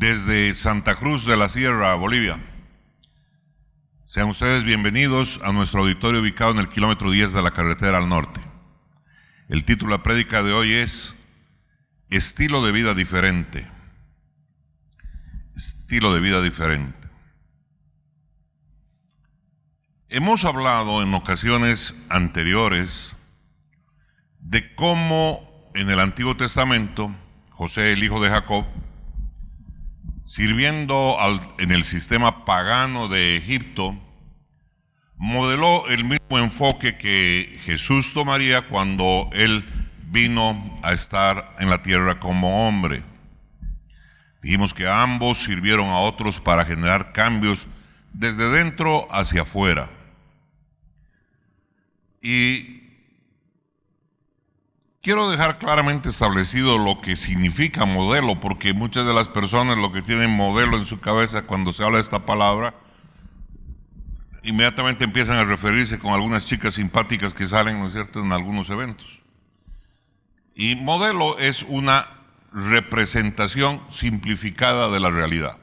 desde Santa Cruz de la Sierra, Bolivia. Sean ustedes bienvenidos a nuestro auditorio ubicado en el kilómetro 10 de la carretera al norte. El título de la prédica de hoy es Estilo de vida diferente. Estilo de vida diferente. Hemos hablado en ocasiones anteriores de cómo en el Antiguo Testamento José, el hijo de Jacob, sirviendo en el sistema pagano de Egipto, modeló el mismo enfoque que Jesús tomaría cuando él vino a estar en la tierra como hombre. Dijimos que ambos sirvieron a otros para generar cambios desde dentro hacia afuera. Y quiero dejar claramente establecido lo que significa modelo, porque muchas de las personas lo que tienen modelo en su cabeza cuando se habla de esta palabra, inmediatamente empiezan a referirse con algunas chicas simpáticas que salen, ¿no es cierto?, en algunos eventos. Y modelo es una representación simplificada de la realidad.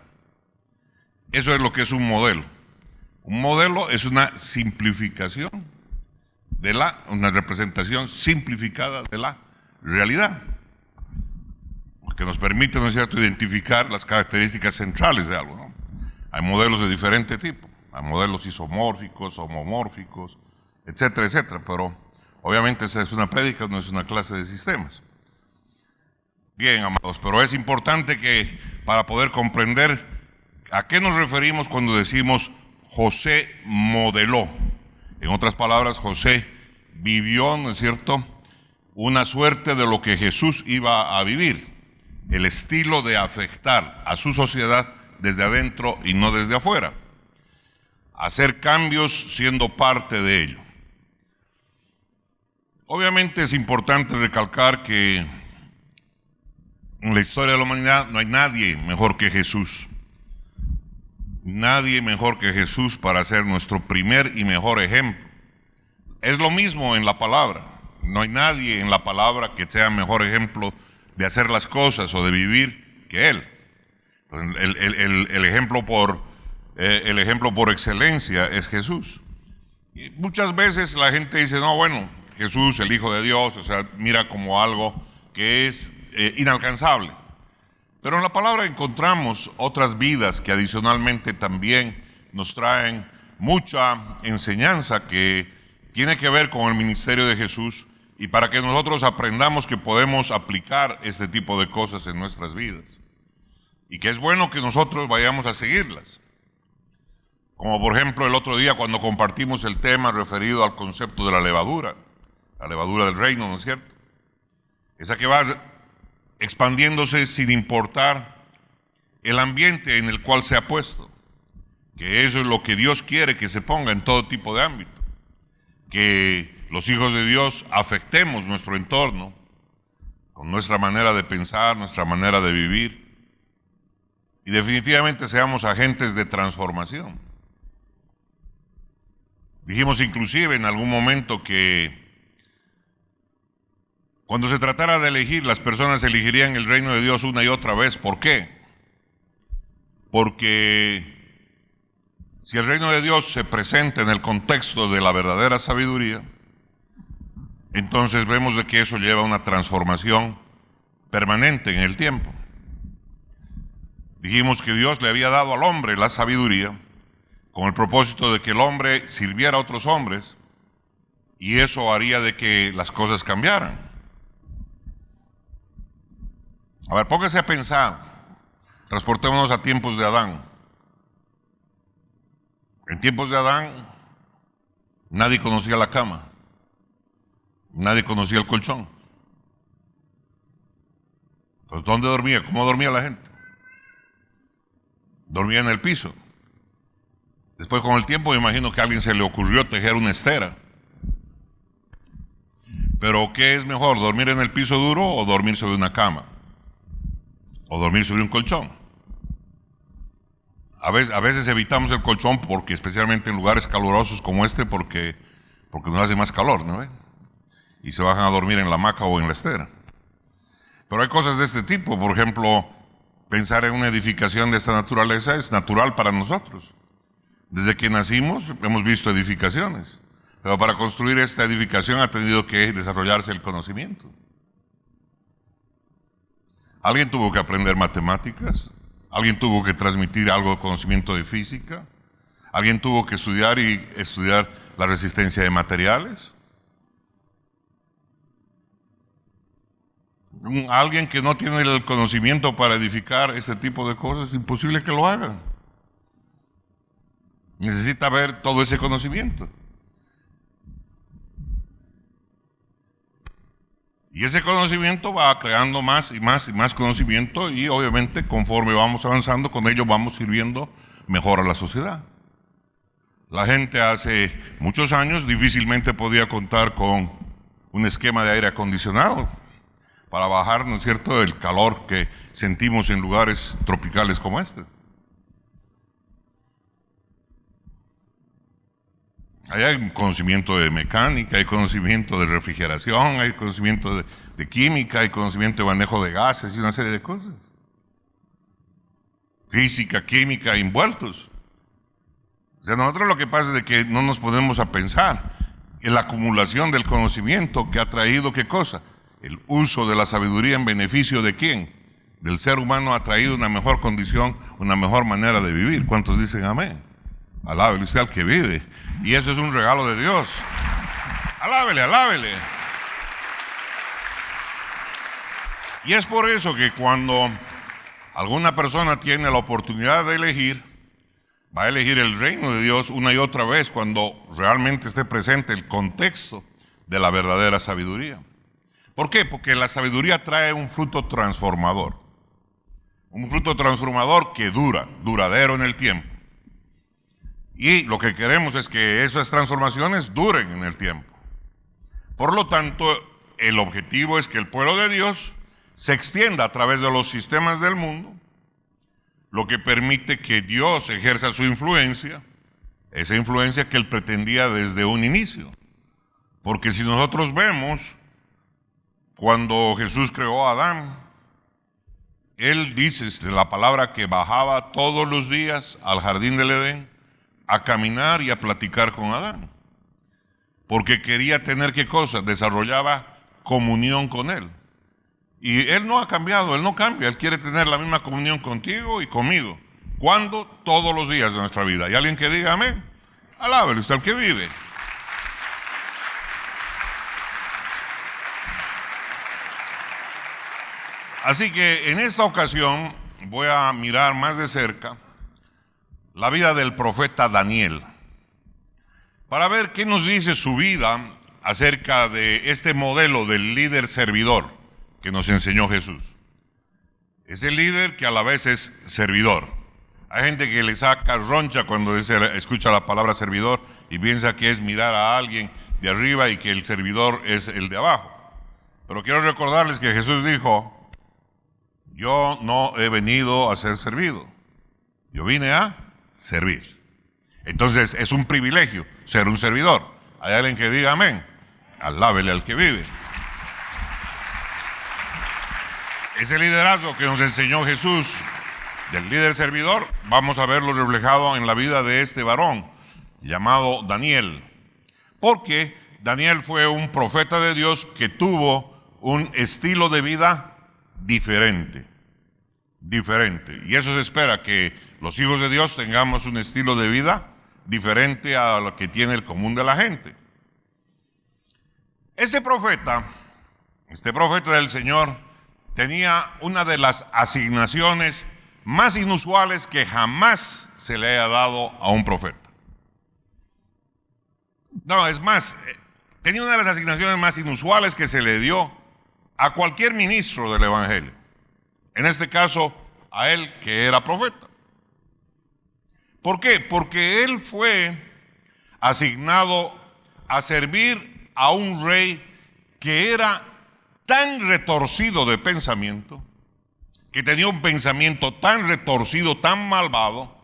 Eso es lo que es un modelo. Un modelo es una simplificación una representación simplificada de la realidad, que nos permite, ¿no es cierto?, identificar las características centrales de algo, ¿no? Hay modelos de diferente tipo, hay modelos isomórficos, homomórficos, etcétera, etcétera, pero obviamente esa es una prédica, no es una clase de sistemas. Bien, amados, pero es importante que para poder comprender a qué nos referimos cuando decimos José modeló. En otras palabras, José vivió, ¿no es cierto?, una suerte de lo que Jesús iba a vivir, el estilo de afectar a su sociedad desde adentro y no desde afuera, hacer cambios siendo parte de ello. Obviamente es importante recalcar que en la historia de la humanidad no hay nadie mejor que Jesús. Nadie mejor que Jesús para ser nuestro primer y mejor ejemplo. Es lo mismo en la palabra. No hay nadie en la palabra que sea mejor ejemplo de hacer las cosas o de vivir que Él. El ejemplo por excelencia es Jesús. Y muchas veces la gente dice, no, bueno, Jesús, el Hijo de Dios, o sea, mira como algo que es inalcanzable. Pero en la palabra encontramos otras vidas que adicionalmente también nos traen mucha enseñanza que tiene que ver con el ministerio de Jesús y para que nosotros aprendamos que podemos aplicar este tipo de cosas en nuestras vidas. Y que es bueno que nosotros vayamos a seguirlas. Como por ejemplo el otro día cuando compartimos el tema referido al concepto de la levadura del reino, ¿no es cierto? Esa que va expandiéndose sin importar el ambiente en el cual se ha puesto, que eso es lo que Dios quiere que se ponga en todo tipo de ámbito, que los hijos de Dios afectemos nuestro entorno con nuestra manera de pensar, nuestra manera de vivir y definitivamente seamos agentes de transformación. Dijimos inclusive en algún momento que cuando se tratara de elegir, las personas elegirían el reino de Dios una y otra vez. ¿Por qué? Porque si el reino de Dios se presenta en el contexto de la verdadera sabiduría, entonces vemos de que eso lleva a una transformación permanente en el tiempo. Dijimos que Dios le había dado al hombre la sabiduría con el propósito de que el hombre sirviera a otros hombres y eso haría de que las cosas cambiaran. A ver, póngase a pensar, transportémonos a tiempos de Adán. En tiempos de Adán, nadie conocía la cama, nadie conocía el colchón. Entonces, ¿dónde dormía? ¿Cómo dormía la gente? Dormía en el piso. Después, con el tiempo, me imagino que a alguien se le ocurrió tejer una estera. Pero, ¿qué es mejor, dormir en el piso duro o dormir sobre una cama? O dormir sobre un colchón. A veces evitamos el colchón porque, especialmente en lugares calurosos como este, porque nos hace más calor, ¿no? Y se bajan a dormir en la hamaca o en la estera. Pero hay cosas de este tipo, por ejemplo, Pensar en una edificación de esta naturaleza es natural para nosotros. Desde que nacimos hemos visto edificaciones, pero para construir esta edificación ha tenido que desarrollarse el conocimiento. Alguien tuvo que aprender matemáticas, alguien tuvo que transmitir algo de conocimiento de física, alguien tuvo que estudiar la resistencia de materiales. Alguien que no tiene el conocimiento para edificar este tipo de cosas, es imposible que lo haga. Necesita ver todo ese conocimiento. Y ese conocimiento va creando más y más y más conocimiento, y obviamente conforme vamos avanzando con ello vamos sirviendo mejor a la sociedad. La gente hace muchos años difícilmente podía contar con un esquema de aire acondicionado para bajar, ¿no es cierto?, el calor que sentimos en lugares tropicales como este. Ahí hay conocimiento de mecánica, hay conocimiento de refrigeración, hay conocimiento de química, hay conocimiento de manejo de gases y una serie de cosas. Física, química, envueltos. O sea, nosotros lo que pasa es de que no nos ponemos a pensar en la acumulación del conocimiento que ha traído, ¿qué cosa? El uso de la sabiduría en beneficio de ¿quién? Del ser humano ha traído una mejor condición, una mejor manera de vivir. ¿Cuántos dicen amén? Alábele usted al que vive. Y eso es un regalo de Dios. Alábele, alábele. Y es por eso que cuando alguna persona tiene la oportunidad de elegir, va a elegir el reino de Dios una y otra vez cuando realmente esté presente el contexto de la verdadera sabiduría. ¿Por qué? Porque la sabiduría trae un fruto transformador. Un fruto transformador que duradero en el tiempo. Y lo que queremos es que esas transformaciones duren en el tiempo. Por lo tanto, el objetivo es que el pueblo de Dios se extienda a través de los sistemas del mundo, lo que permite que Dios ejerza su influencia, esa influencia que Él pretendía desde un inicio. Porque si nosotros vemos, cuando Jesús creó a Adán, Él dice de la palabra que bajaba todos los días al jardín del Edén a caminar y a platicar con Adán. Porque quería tener, ¿qué cosa? Desarrollaba comunión con Él. Y Él no ha cambiado, Él no cambia, Él quiere tener la misma comunión contigo y conmigo. ¿Cuándo? Todos los días de nuestra vida. ¿Hay alguien que diga amén? Alábele usted al que vive. Así que en esta ocasión voy a mirar más de cerca la vida del profeta Daniel, para ver qué nos dice su vida acerca de este modelo del líder servidor que nos enseñó Jesús. Es el líder que a la vez es servidor. Hay gente que le saca roncha cuando escucha la palabra servidor y piensa que es mirar a alguien de arriba y que el servidor es el de abajo. Pero quiero recordarles que Jesús dijo: yo no he venido a ser servido, yo vine a servir. Entonces es un privilegio ser un servidor. ¿Hay alguien que diga amén? Alábele al que vive. Ese liderazgo que nos enseñó Jesús del líder servidor, vamos a verlo reflejado en la vida de este varón llamado Daniel. Porque Daniel fue un profeta de Dios que tuvo un estilo de vida diferente. Y eso se espera, que los hijos de Dios tengamos un estilo de vida diferente a lo que tiene el común de la gente. Este profeta del Señor tenía una de las asignaciones más inusuales que jamás se le haya dado a un profeta. No, es más, tenía una de las asignaciones más inusuales que se le dio a cualquier ministro del Evangelio. En este caso, a él que era profeta. ¿Por qué? Porque él fue asignado a servir a un rey que era tan retorcido de pensamiento, que tenía un pensamiento tan retorcido, tan malvado,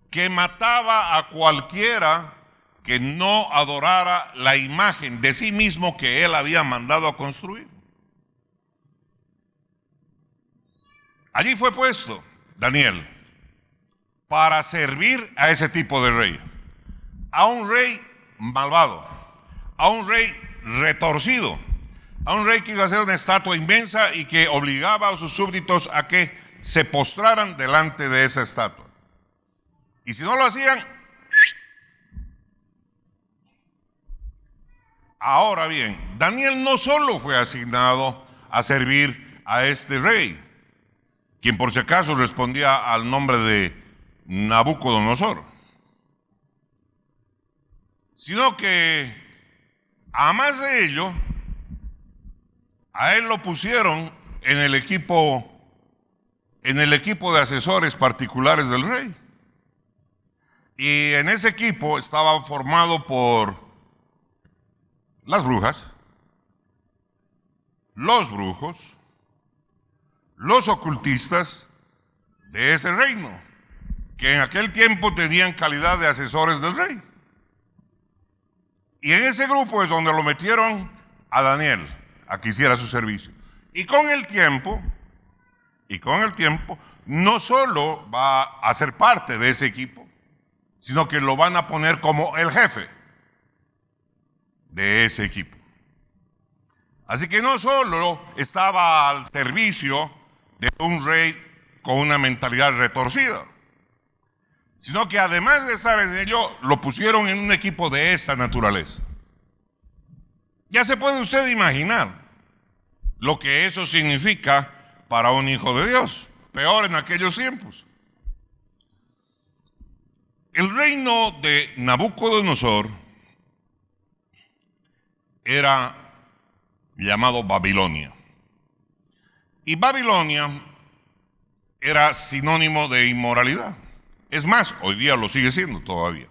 que mataba a cualquiera que no adorara la imagen de sí mismo que él había mandado a construir. Allí fue puesto Daniel para servir a ese tipo de rey, a un rey malvado, a un rey retorcido, a un rey que iba a ser una estatua inmensa y que obligaba a sus súbditos a que se postraran delante de esa estatua. Y si no lo hacían, ahora bien, Daniel no solo fue asignado a servir a este rey, quien por si acaso respondía al nombre de Nabucodonosor, sino que, además de ello, a él lo pusieron en el equipo de asesores particulares del rey. Y en ese equipo estaba formado por las brujas, los brujos, los ocultistas de ese reino, que en aquel tiempo tenían calidad de asesores del rey. Y en ese grupo es donde lo metieron a Daniel, a que hiciera su servicio. Y con el tiempo, no solo va a ser parte de ese equipo, sino que lo van a poner como el jefe de ese equipo. Así que no solo estaba al servicio de un rey con una mentalidad retorcida, sino que además de estar en ello, lo pusieron en un equipo de esa naturaleza. Ya se puede usted imaginar lo que eso significa para un hijo de Dios, peor en aquellos tiempos. El reino de Nabucodonosor era llamado Babilonia. Y Babilonia era sinónimo de inmoralidad. Es más, hoy día lo sigue siendo todavía.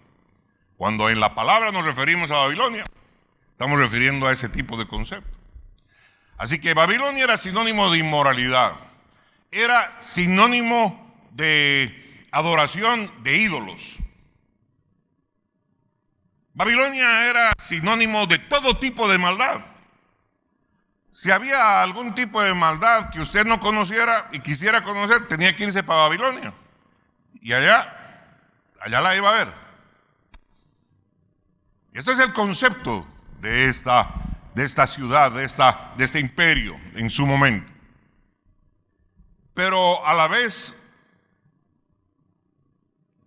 Cuando en la palabra nos referimos a Babilonia, estamos refiriendo a ese tipo de concepto. Así que Babilonia era sinónimo de inmoralidad, era sinónimo de adoración de ídolos. Babilonia era sinónimo de todo tipo de maldad. Si había algún tipo de maldad que usted no conociera y quisiera conocer, tenía que irse para Babilonia. Y allá la iba a ver. Este es el concepto de esta ciudad, de este imperio en su momento. Pero a la vez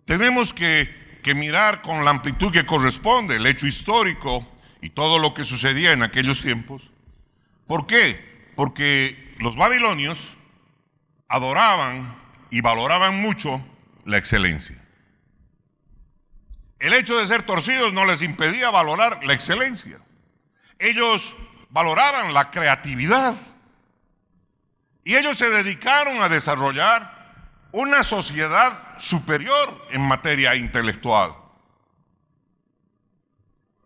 tenemos que mirar con la amplitud que corresponde el hecho histórico y todo lo que sucedía en aquellos tiempos. ¿Por qué? Porque los babilonios adoraban y valoraban mucho la excelencia. El hecho de ser torcidos no les impedía valorar la excelencia. Ellos valoraban la creatividad y ellos se dedicaron a desarrollar una sociedad superior en materia intelectual.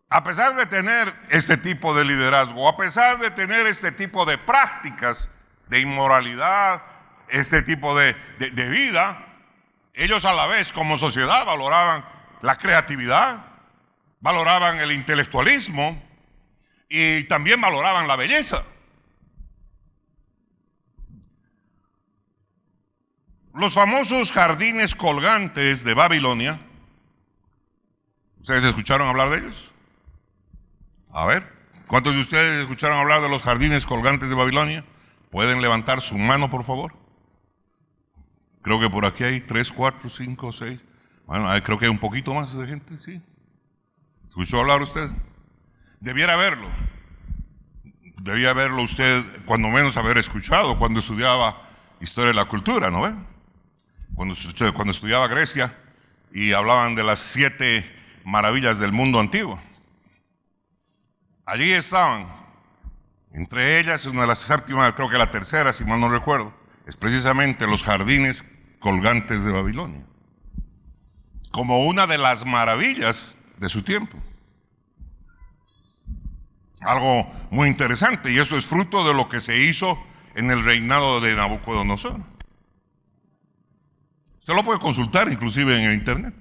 A pesar de tener este tipo de liderazgo, a pesar de tener este tipo de prácticas de inmoralidad, este tipo de vida, ellos a la vez como sociedad valoraban la creatividad, valoraban el intelectualismo y también valoraban la belleza. Los famosos jardines colgantes de Babilonia, ¿ustedes escucharon hablar de ellos? A ver, ¿cuántos de ustedes escucharon hablar de los jardines colgantes de Babilonia? ¿Pueden levantar su mano, por favor? Creo que por aquí hay 3, 4, 5, 6. Bueno, creo que hay un poquito más de gente, sí. ¿Escuchó hablar usted? Debiera verlo. Debía verlo usted, cuando menos haber escuchado, cuando estudiaba Historia de la Cultura, ¿no ve? Cuando estudiaba Grecia y hablaban de las 7 maravillas del mundo antiguo. Allí estaban, entre ellas, una de las séptimas, creo que la tercera, si mal no recuerdo, es precisamente los jardines colgantes de Babilonia, como una de las maravillas de su tiempo. Algo muy interesante, y eso es fruto de lo que se hizo en el reinado de Nabucodonosor. Usted lo puede consultar inclusive en el internet.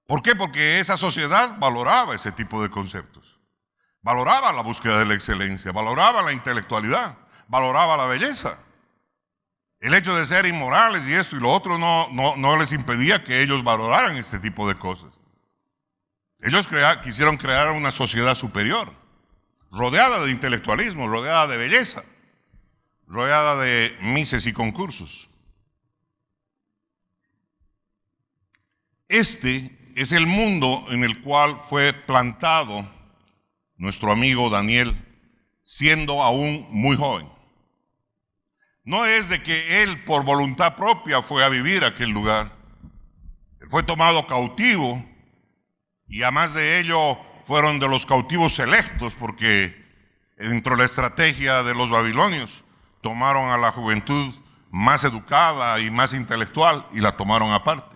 ¿Por qué? Porque esa sociedad valoraba ese tipo de conceptos. Valoraba la búsqueda de la excelencia, valoraba la intelectualidad, valoraba la belleza. El hecho de ser inmorales y esto y lo otro no les impedía que ellos valoraran este tipo de cosas. Ellos quisieron crear una sociedad superior, rodeada de intelectualismo, rodeada de belleza, rodeada de mises y concursos. Este es el mundo en el cual fue plantado nuestro amigo Daniel, siendo aún muy joven. No es de que él por voluntad propia fue a vivir a aquel lugar. Él fue tomado cautivo y además de ello fueron de los cautivos selectos, porque dentro de la estrategia de los babilonios tomaron a la juventud más educada y más intelectual y la tomaron aparte.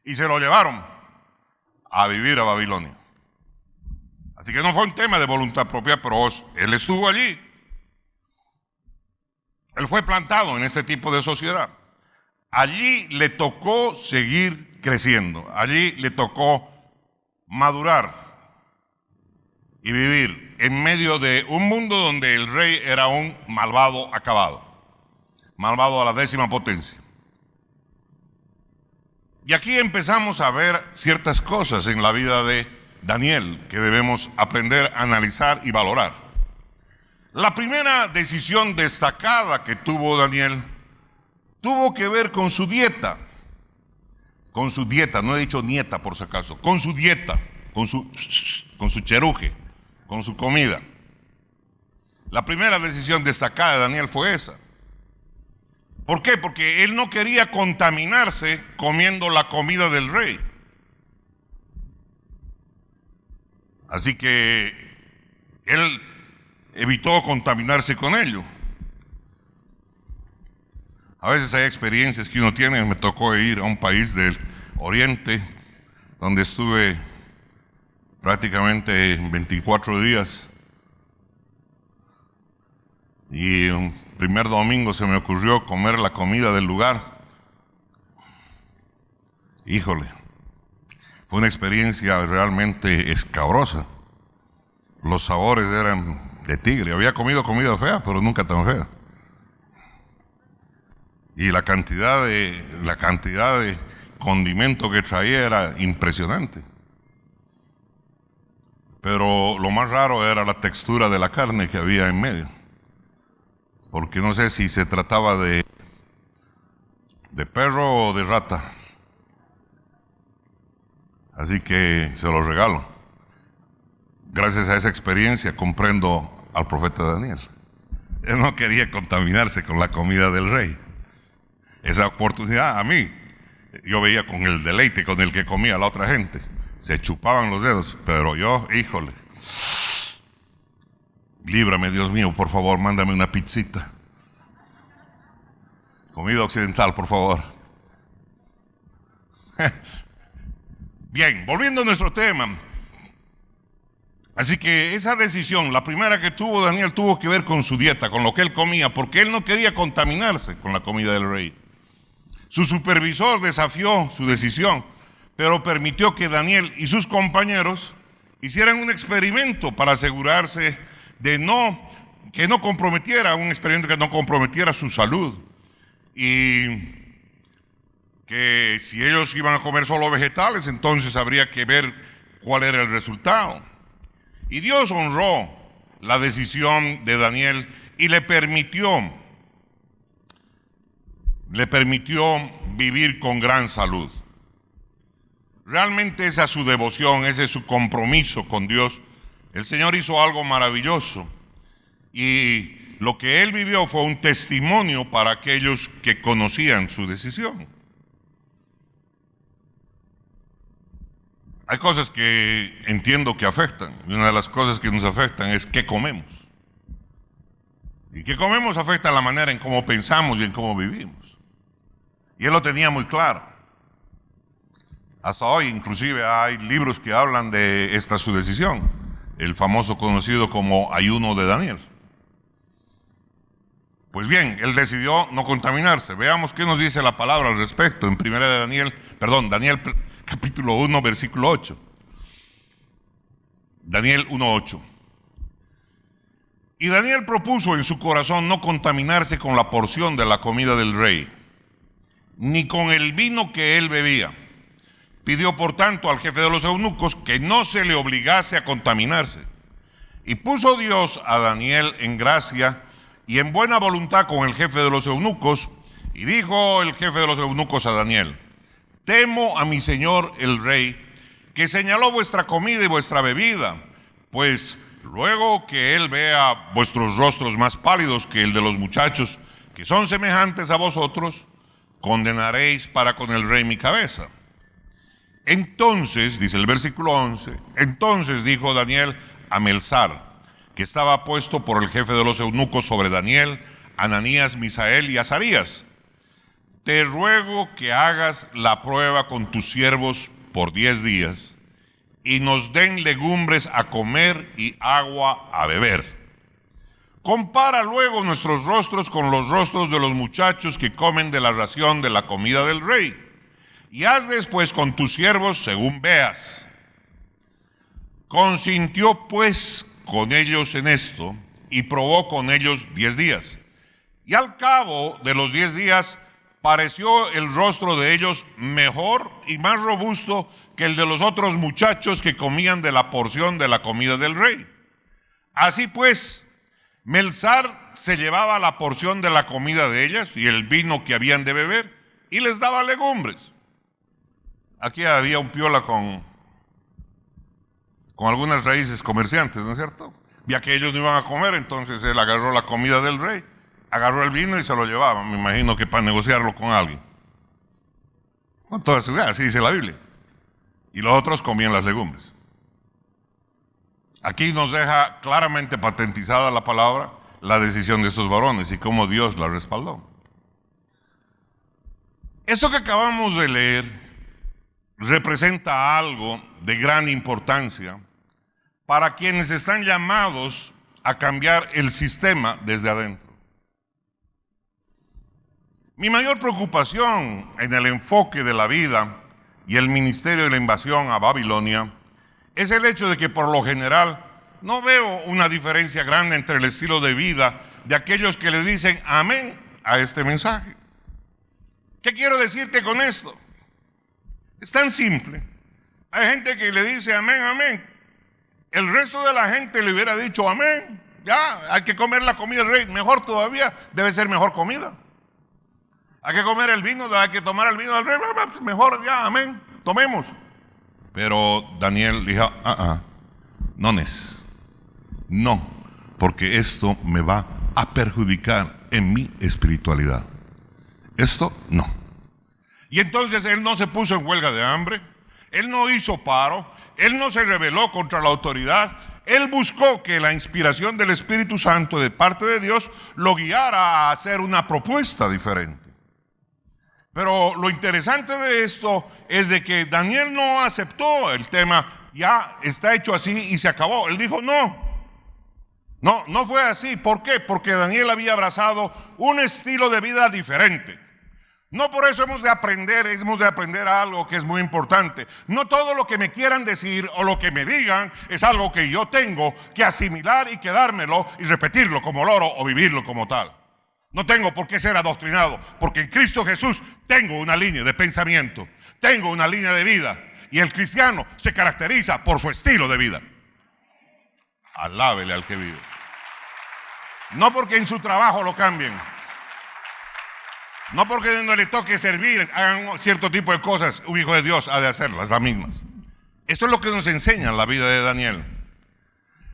Y se lo llevaron a vivir a Babilonia. Así que no fue un tema de voluntad propia, pero él estuvo allí. Él fue plantado en ese tipo de sociedad. Allí le tocó seguir creciendo. Allí le tocó madurar y vivir en medio de un mundo donde el rey era un malvado acabado. Malvado a la 10ª potencia. Y aquí empezamos a ver ciertas cosas en la vida de Daniel que debemos aprender a analizar y valorar. La primera decisión destacada que tuvo Daniel tuvo que ver con su dieta. Con su dieta, no he dicho nieta por si acaso, con su dieta, con su cheruje, con su comida. La primera decisión destacada de Daniel fue esa. ¿Por qué? Porque él no quería contaminarse comiendo la comida del rey. Así que él evitó contaminarse con ello. A veces hay experiencias que uno tiene. Me tocó ir a un país del Oriente, donde estuve prácticamente 24 días. Y un primer domingo se me ocurrió comer la comida del lugar. Híjole, fue una experiencia realmente escabrosa. Los sabores eran de tigre. Había comido comida fea, pero nunca tan fea. Y la cantidad de condimento que traía era impresionante. Pero lo más raro era la textura de la carne que había en medio. Porque no sé si se trataba de perro o de rata. Así que se los regalo. Gracias a esa experiencia comprendo al profeta Daniel. Él no quería contaminarse con la comida del rey. Esa oportunidad a mí, yo veía con el deleite con el que comía la otra gente. Se chupaban los dedos, pero yo, híjole, líbrame, Dios mío, por favor, mándame una pizzita. Comida occidental, por favor. Bien, volviendo a nuestro tema. Así que esa decisión, la primera que tuvo Daniel, tuvo que ver con su dieta, con lo que él comía, porque él no quería contaminarse con la comida del rey. Su supervisor desafió su decisión, pero permitió que Daniel y sus compañeros hicieran un experimento para asegurarse de que no comprometiera, un experimento que no comprometiera su salud. Y que si ellos iban a comer solo vegetales, entonces habría que ver cuál era el resultado. Y Dios honró la decisión de Daniel y le permitió vivir con gran salud. Realmente esa es su devoción, ese es su compromiso con Dios. El Señor hizo algo maravilloso y lo que él vivió fue un testimonio para aquellos que conocían su decisión. Hay cosas que entiendo que afectan, y una de las cosas que nos afectan es qué comemos. Y qué comemos afecta la manera en cómo pensamos y en cómo vivimos. Y él lo tenía muy claro. Hasta hoy inclusive hay libros que hablan de esta su decisión, el famoso conocido como ayuno de Daniel. Pues bien, él decidió no contaminarse. Veamos qué nos dice la palabra al respecto en Daniel capítulo 1, versículo 8. Daniel 1:8. Y Daniel propuso en su corazón no contaminarse con la porción de la comida del rey, ni con el vino que él bebía. Pidió por tanto al jefe de los eunucos que no se le obligase a contaminarse. Y puso Dios a Daniel en gracia y en buena voluntad con el jefe de los eunucos. Y dijo el jefe de los eunucos a Daniel: temo a mi señor el rey, que señaló vuestra comida y vuestra bebida, pues luego que él vea vuestros rostros más pálidos que el de los muchachos que son semejantes a vosotros, condenaréis para con el rey mi cabeza. Entonces, dice el versículo 11, entonces dijo Daniel a Melzar, que estaba puesto por el jefe de los eunucos sobre Daniel, Ananías, Misael y Azarías: te ruego que hagas la prueba con tus siervos por 10 días y nos den legumbres a comer y agua a beber. Compara luego nuestros rostros con los rostros de los muchachos que comen de la ración de la comida del rey, y haz después con tus siervos según veas. Consintió pues con ellos en esto, y probó con ellos 10 días. Y al cabo de los 10 días pareció el rostro de ellos mejor y más robusto que el de los otros muchachos que comían de la porción de la comida del rey. Así pues, Melzar se llevaba la porción de la comida de ellas y el vino que habían de beber, y les daba legumbres. Aquí había un piola con algunas raíces comerciantes, ¿no es cierto? Ya que ellos no iban a comer, entonces él agarró la comida del rey, agarró el vino y se lo llevaba, me imagino que para negociarlo con alguien. Con toda seguridad, así dice la Biblia. Y los otros comían las legumbres. Aquí nos deja claramente patentizada la palabra, la decisión de estos varones y cómo Dios la respaldó. Eso que acabamos de leer representa algo de gran importancia para quienes están llamados a cambiar el sistema desde adentro. Mi mayor preocupación en el enfoque de la vida y el ministerio de la invasión a Babilonia es el hecho de que por lo general no veo una diferencia grande entre el estilo de vida de aquellos que le dicen amén a este mensaje. ¿Qué quiero decirte con esto? Es tan simple. Hay gente que le dice amén, amén. El resto de la gente le hubiera dicho amén. Ya, hay que comer la comida del rey. Mejor todavía, debe ser mejor comida. Hay que comer el vino, hay que tomar el vino del rey. Mejor ya, amén. Tomemos. Pero Daniel dijo, no, porque esto me va a perjudicar en mi espiritualidad. Esto no. Y entonces él no se puso en huelga de hambre, él no hizo paro, él no se rebeló contra la autoridad, él buscó que la inspiración del Espíritu Santo de parte de Dios lo guiara a hacer una propuesta diferente. Pero lo interesante de esto es de que Daniel no aceptó el tema, ya está hecho así y se acabó. Él dijo no fue así. ¿Por qué? Porque Daniel había abrazado un estilo de vida diferente. No por eso hemos de aprender algo que es muy importante. No todo lo que me quieran decir o lo que me digan es algo que yo tengo que asimilar y quedármelo y repetirlo como loro o vivirlo como tal. No tengo por qué ser adoctrinado, porque en Cristo Jesús tengo una línea de pensamiento, tengo una línea de vida, y el cristiano se caracteriza por su estilo de vida. Alábele al que vive. No porque en su trabajo lo cambien, no porque no le toque servir, hagan cierto tipo de cosas, un hijo de Dios ha de hacerlas las mismas. Esto es lo que nos enseña la vida de Daniel.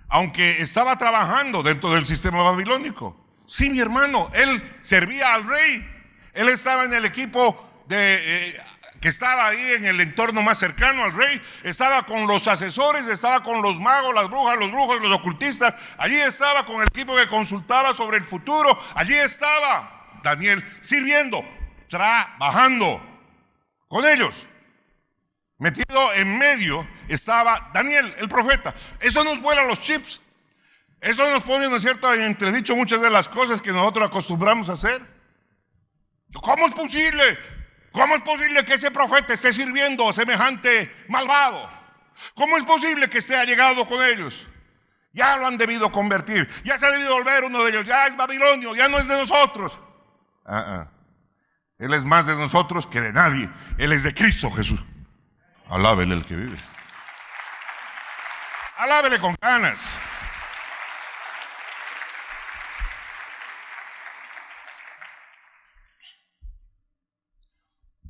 Aunque estaba trabajando dentro del sistema babilónico, sí, mi hermano, él servía al rey. Él estaba en el equipo que estaba ahí en el entorno más cercano al rey. Estaba con los asesores, estaba con los magos, las brujas, los brujos, los ocultistas. Allí estaba con el equipo que consultaba sobre el futuro. Allí estaba Daniel sirviendo, trabajando con ellos. Metido en medio estaba Daniel, el profeta. Eso nos vuela los chips. Eso nos pone, ¿no es cierto?, en entredicho muchas de las cosas que nosotros acostumbramos a hacer. ¿Cómo es posible? ¿Cómo es posible que ese profeta esté sirviendo a semejante malvado? ¿Cómo es posible que esté allegado con ellos? Ya lo han debido convertir. Ya se ha debido volver uno de ellos. Ya es babilonio, ya no es de nosotros. Él es más de nosotros que de nadie. Él es de Cristo Jesús. Alábele el que vive. Alábele con ganas.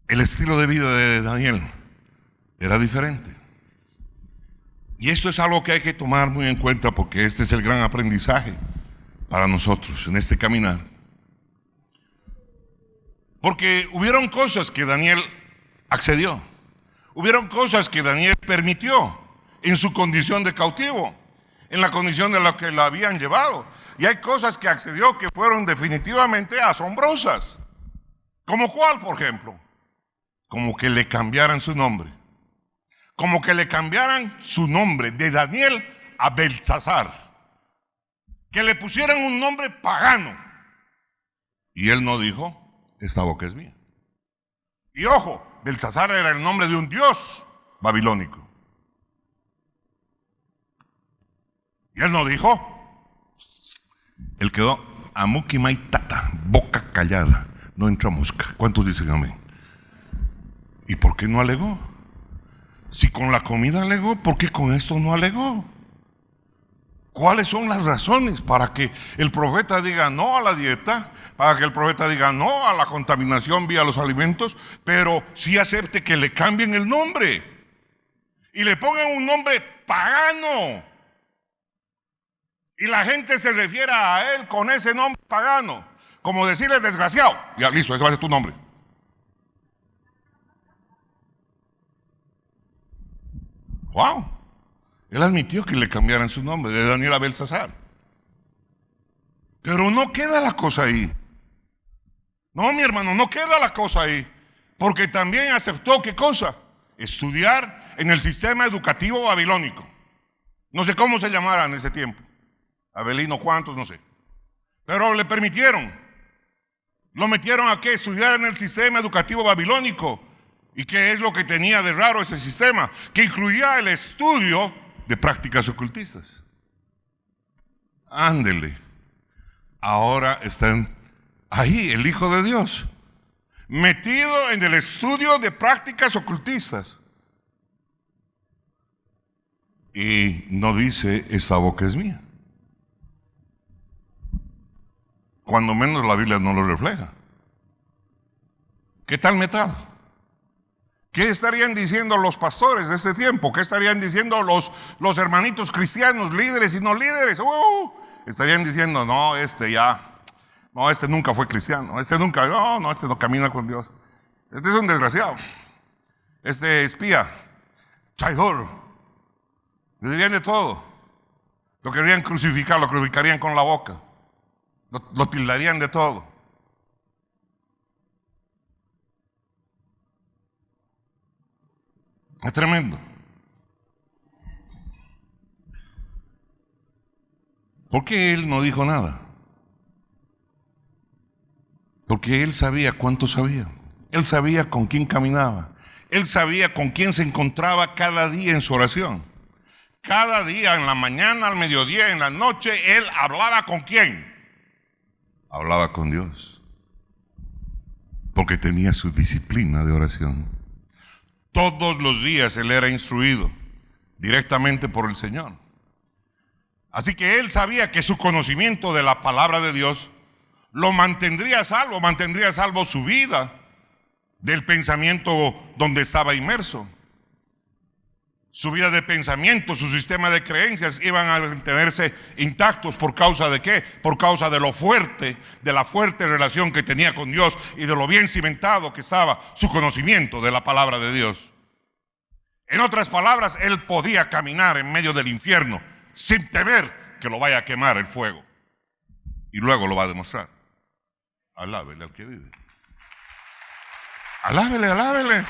El estilo de vida de Daniel era diferente. Y esto es algo que hay que tomar muy en cuenta, porque este es el gran aprendizaje para nosotros en este caminar. Porque hubieron cosas que Daniel accedió. Hubieron cosas que Daniel permitió en su condición de cautivo, en la condición de la que lo habían llevado. Y hay cosas que accedió que fueron definitivamente asombrosas. ¿Como cuál, por ejemplo? Como que le cambiaran su nombre. Como que le cambiaran su nombre de Daniel a Beltsasar. Que le pusieran un nombre pagano. Y él no dijo: esta boca es mía. Y ojo, Beltsasar era el nombre de un dios babilónico. Y él no dijo. Él quedó amukimaitata, boca callada, no entra mosca. ¿Cuántos dicen amén? ¿Y por qué no alegó? Si con la comida alegó, ¿por qué con esto no alegó? ¿Cuáles son las razones para que el profeta diga no a la dieta? Para que el profeta diga no a la contaminación vía los alimentos, pero sí acepte que le cambien el nombre y le pongan un nombre pagano. Y la gente se refiera a él con ese nombre pagano, como decirle desgraciado. Ya, listo, ese va a ser tu nombre. Wow. Él admitió que le cambiaran su nombre de Daniel a Beltsasar. Pero no queda la cosa ahí. No, mi hermano, no queda la cosa ahí. Porque también aceptó, ¿qué cosa? Estudiar en el sistema educativo babilónico. No sé cómo se llamara en ese tiempo. Abelino, ¿cuántos? No sé. Pero le permitieron. Lo metieron a qué? Estudiar en el sistema educativo babilónico. ¿Y qué es lo que tenía de raro ese sistema? Que incluía el estudio de prácticas ocultistas. Ándele. Ahora están ahí el Hijo de Dios, metido en el estudio de prácticas ocultistas. Y no dice: esta boca es mía. Cuando menos la Biblia no lo refleja. ¿Qué tal metal? ¿Qué estarían diciendo los pastores de este tiempo? ¿Qué estarían diciendo los hermanitos cristianos, líderes y no líderes? Estarían diciendo: no, este nunca fue cristiano, este no camina con Dios. Este es un desgraciado, este espía, traidor. Le dirían de todo. Lo querían crucificar, lo crucificarían con la boca. Lo tildarían de todo. Es tremendo. ¿Por qué él no dijo nada? Porque él sabía cuánto sabía. Él sabía con quién caminaba. Él sabía con quién se encontraba cada día en su oración. Cada día, en la mañana, al mediodía, en la noche, él hablaba ¿con quién? Hablaba con Dios. Porque tenía su disciplina de oración. Todos los días él era instruido directamente por el Señor. Así que él sabía que su conocimiento de la palabra de Dios lo mantendría salvo su vida del pensamiento donde estaba inmerso. Su vida de pensamiento, su sistema de creencias iban a mantenerse intactos. ¿Por causa de qué? Por causa de la fuerte relación que tenía con Dios y de lo bien cimentado que estaba su conocimiento de la palabra de Dios. En otras palabras, él podía caminar en medio del infierno sin temer que lo vaya a quemar el fuego. Y luego lo va a demostrar. Alábele al que vive. Alábele, alábele.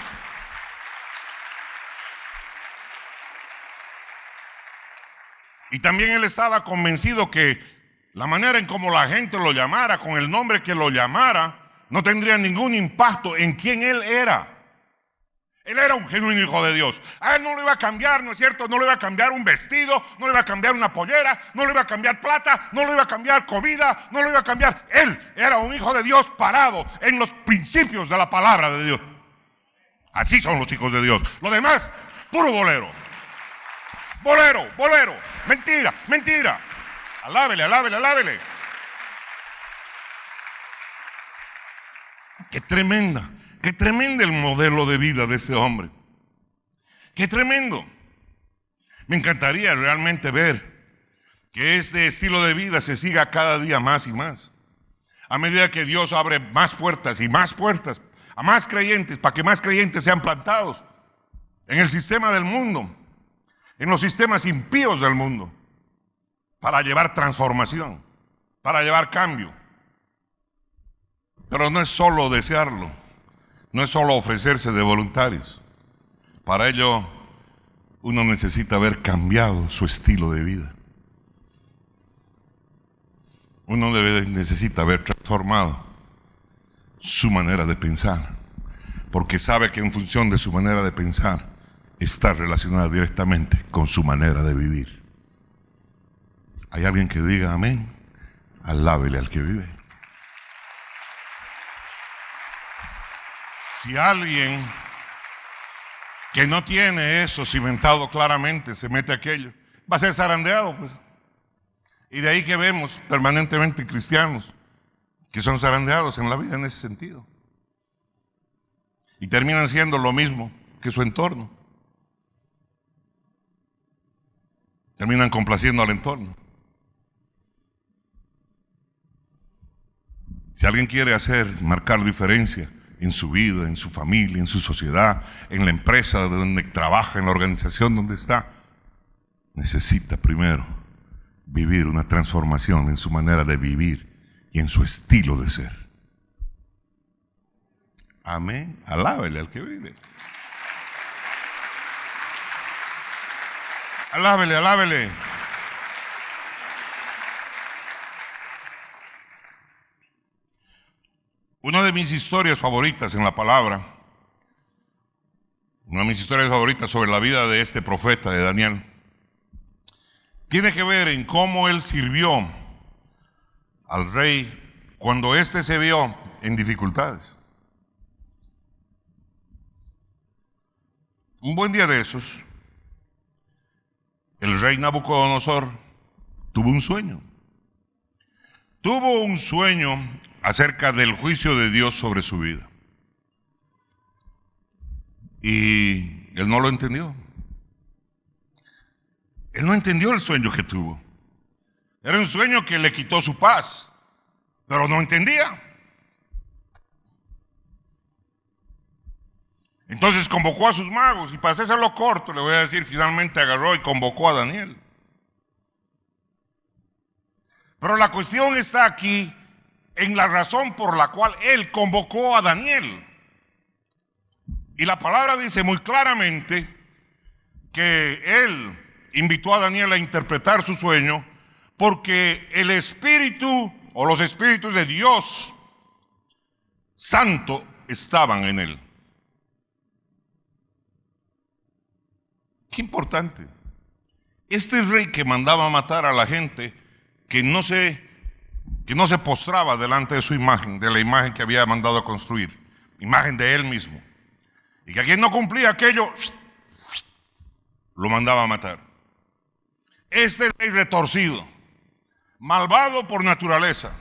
Y también él estaba convencido que la manera en cómo la gente lo llamara, con el nombre que lo llamara, no tendría ningún impacto en quién él era. Él era un genuino hijo de Dios. A él no le iba a cambiar, ¿no es cierto? No le iba a cambiar un vestido, no le iba a cambiar una pollera, no le iba a cambiar plata, no le iba a cambiar comida, no le iba a cambiar. Él era un hijo de Dios parado en los principios de la palabra de Dios. Así son los hijos de Dios. Lo demás, puro bolero. Bolero, bolero. Mentira, mentira. Alábele, alábele, alábele. Qué tremenda el modelo de vida de este hombre. Qué tremendo. Me encantaría realmente ver que este estilo de vida se siga cada día más y más. A medida que Dios abre más puertas y más puertas a más creyentes, para que más creyentes sean plantados en el sistema del mundo, en los sistemas impíos del mundo, para llevar transformación, para llevar cambio. Pero no es solo desearlo, no es solo ofrecerse de voluntarios. Para ello, uno necesita haber cambiado su estilo de vida. Uno necesita haber transformado su manera de pensar, porque sabe que en función de su manera de pensar está relacionada directamente con su manera de vivir. ¿Hay alguien que diga amén? Alábele al que vive. Si alguien que no tiene eso cimentado claramente se mete a aquello, va a ser zarandeado, pues. Y de ahí que vemos permanentemente cristianos que son zarandeados en la vida en ese sentido. Y terminan siendo lo mismo que su entorno. Terminan complaciendo al entorno. Si alguien quiere marcar diferencia en su vida, en su familia, en su sociedad, en la empresa donde trabaja, en la organización donde está, necesita primero vivir una transformación en su manera de vivir y en su estilo de ser. Amén. Alábele al que vive. Alábele, alábele. Una de mis historias favoritas en la palabra, una de mis historias favoritas sobre la vida de este profeta, de Daniel, tiene que ver en cómo él sirvió al rey cuando éste se vio en dificultades. Un buen día de esos, el rey Nabucodonosor tuvo un sueño. Tuvo un sueño acerca del juicio de Dios sobre su vida. Y él no lo entendió. Él no entendió el sueño que tuvo. Era un sueño que le quitó su paz, pero no entendía. Entonces convocó a sus magos, y para hacerlo corto, le voy a decir, finalmente agarró y convocó a Daniel. Pero la cuestión está aquí en la razón por la cual él convocó a Daniel. Y la palabra dice muy claramente que él invitó a Daniel a interpretar su sueño porque el espíritu o los espíritus de Dios Santo estaban en él. Qué importante. Este rey que mandaba matar a la gente que no se postraba delante de su imagen, de la imagen que había mandado a construir, imagen de él mismo, y que a quien no cumplía aquello, lo mandaba a matar. Este rey retorcido, malvado por naturaleza,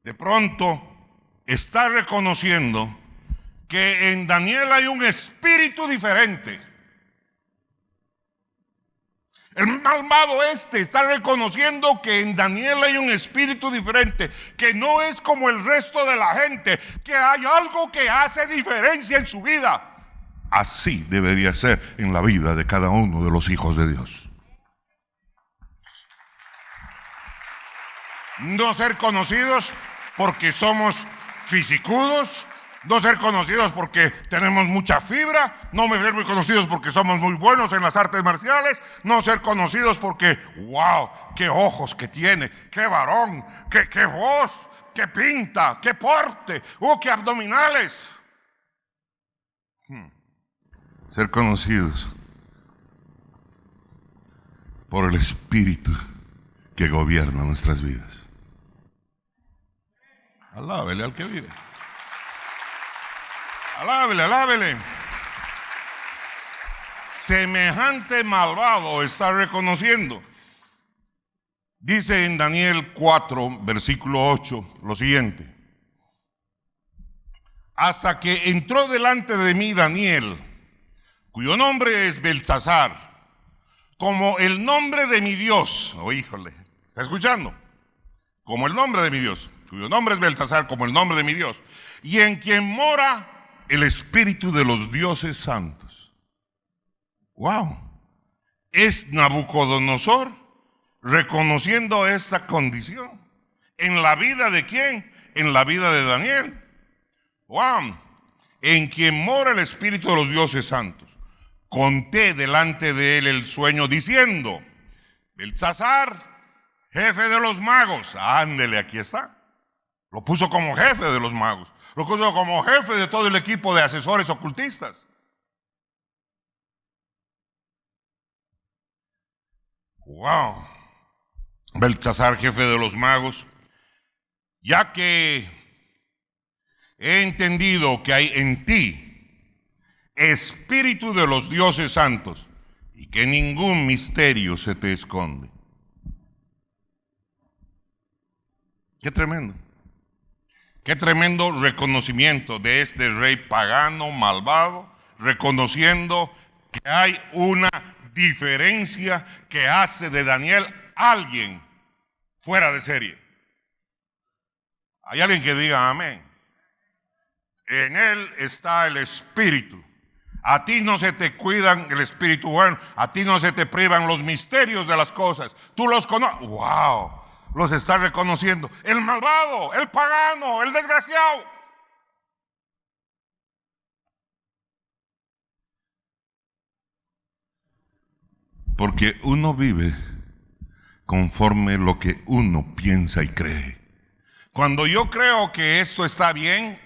de pronto está reconociendo que en Daniel hay un espíritu diferente. El malvado está reconociendo que en Daniel hay un espíritu diferente, que no es como el resto de la gente, que hay algo que hace diferencia en su vida. Así debería ser en la vida de cada uno de los hijos de Dios. No ser conocidos porque somos fisicudos, no ser conocidos porque tenemos mucha fibra, no ser muy conocidos porque somos muy buenos en las artes marciales, no ser conocidos porque, wow, qué ojos que tiene, qué varón, qué voz, qué pinta, qué porte, qué abdominales. ser conocidos por el Espíritu que gobierna nuestras vidas. Alábele al que vive. Alábele, alábele. Semejante malvado está reconociendo. Dice en Daniel 4, versículo 8, lo siguiente. Hasta que entró delante de mí Daniel, cuyo nombre es Beltsasar, como el nombre de mi Dios. Oh, híjole, ¿está escuchando? Como el nombre de mi Dios, cuyo nombre es Beltsasar, como el nombre de mi Dios, y en quien mora el Espíritu de los dioses santos. Wow. Es Nabucodonosor reconociendo esa condición. ¿En la vida de quién? En la vida de Daniel. Wow. En quien mora el Espíritu de los dioses santos. Conté delante de él el sueño diciendo: Beltsasar, jefe de los magos. Ándele, aquí está. Lo puso como jefe de los magos. Lo puso como jefe de todo el equipo de asesores ocultistas. Wow. Beltsasar, jefe de los magos, ya que he entendido que hay en ti espíritu de los dioses santos y que ningún misterio se te esconde. Qué tremendo. Qué tremendo reconocimiento de este rey pagano, malvado, reconociendo que hay una diferencia que hace de Daniel alguien fuera de serie. Hay alguien que diga amén. En él está el Espíritu. A ti no se te cuidan el Espíritu bueno, a ti no se te privan los misterios de las cosas. Tú los conoces. ¡Wow! Los estás reconociendo. El malvado, el pagano, el desgraciado. Porque uno vive conforme lo que uno piensa y cree. Cuando yo creo que esto está bien,